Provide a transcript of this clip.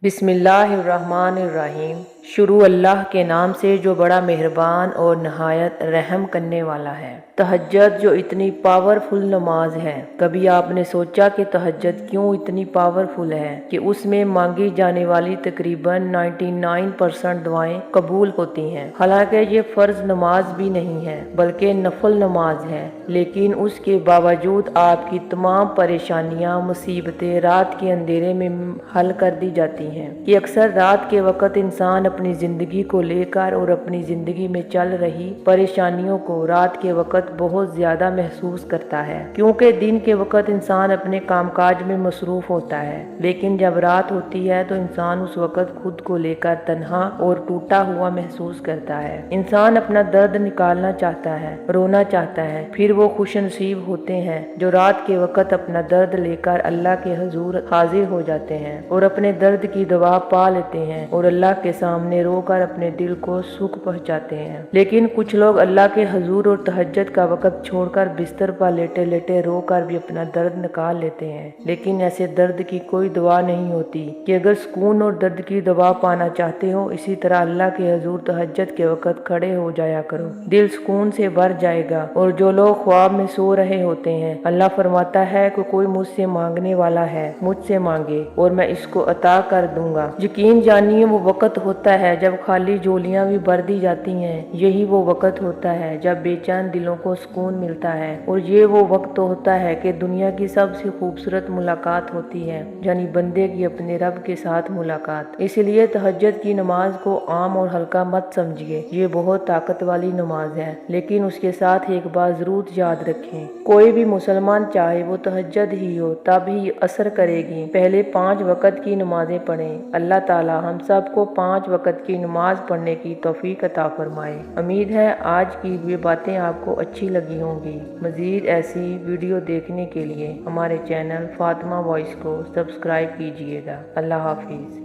बिस्मिल्लाहिर्रहमानिर्रहीम। शुरू अल्लाह के नाम से जो बड़ा मेहरबान और नहायत रहम करने वाला है। तहज्जुद जो इतनी पावरफुल नमाज है, कभी आपने सोचा कि तहज्जुद क्यों इतनी पावरफुल है कि उसमें मांगी जाने वाली तकरीबन 99% दुआएं कबूल होती हैं। हालांकि ये फ़र्ज नमाज भी नहीं है बल्कि नफल नमाज है, लेकिन उसके बावजूद आपकी तमाम परेशानियां मुसीबतें रात के अंधेरे में हल कर दी जाती हैं। कि अक्सर रात के वक़्त इंसान अपनी ज़िंदगी को लेकर और अपनी ज़िंदगी में चल रही परेशानियों को रात के वक़्त बहुत ज़्यादा महसूस करता है, क्योंकि दिन के वक़्त इंसान अपने कामकाज में मसरूफ़ होता है, लेकिन जब रात होती है तो इंसान उस वक़्त खुद को लेकर तन्हा और टूटा हुआ महसूस करता है। इंसान अपना दर्द निकालना चाहता है, रोना चाहता है, फिर वो खुशनसीब होते हैं जो रात के वक़्त अपना दर्द लेकर अल्लाह के हुजूर हाजिर हो जाते हैं और अपने दर्द की दवा पा लेते हैं और अल्लाह के सामने रोकर अपने दिल को सुख पहुंचाते हैं। लेकिन कुछ लोग अल्लाह के हुजूर और तहज्जुद का वक़्त छोड़कर बिस्तर पर लेटे लेटे रोकर भी अपना दर्द निकाल लेते हैं, लेकिन ऐसे दर्द की कोई दवा नहीं होती। कि अगर सुकून और दर्द की दवा पाना चाहते हो, इसी तरह अल्लाह के हुजूर तहज्जुद के वक़्त खड़े हो जाया करो, दिल सुकून से भर जाएगा। और जो लोग ख्वाब में सो रहे होते हैं, अल्लाह फरमाता है कि कोई मुझसे मांगने वाला है, मुझसे मांगे और मैं इसको अता कर दूंगा। यकीन जानिए वो वक़्त होता है जब खाली झोलियां भी भर दी जाती हैं। यही वो वक़्त होता है जब बेचैन दिलों को सुकून मिलता है, और ये वो वक्त होता है कि दुनिया की सबसे खूबसूरत मुलाकात होती है, यानी बंदे की अपने रब के साथ मुलाकात। इसलिए तहज्जुद की नमाज को आम और हल्का मत समझिए, ये बहुत ताकत वाली नमाज है। लेकिन उसके साथ एक बात जरूर याद रखें, कोई भी मुसलमान चाहे वो तहज्जुद ही हो तब ही असर करेगी। पहले 5 वक़्त की नमाजें पढ़ें। अल्लाह ताला हम सबको 5 वक़्त की नमाज पढ़ने की तौफीक अता फरमाए। उम्मीद है आज की ये बातें आपको अच्छी लगी होंगी। मज़ीद ऐसी वीडियो देखने के लिए हमारे चैनल फातिमा वॉइस को सब्सक्राइब कीजिएगा। अल्लाह हाफिज़।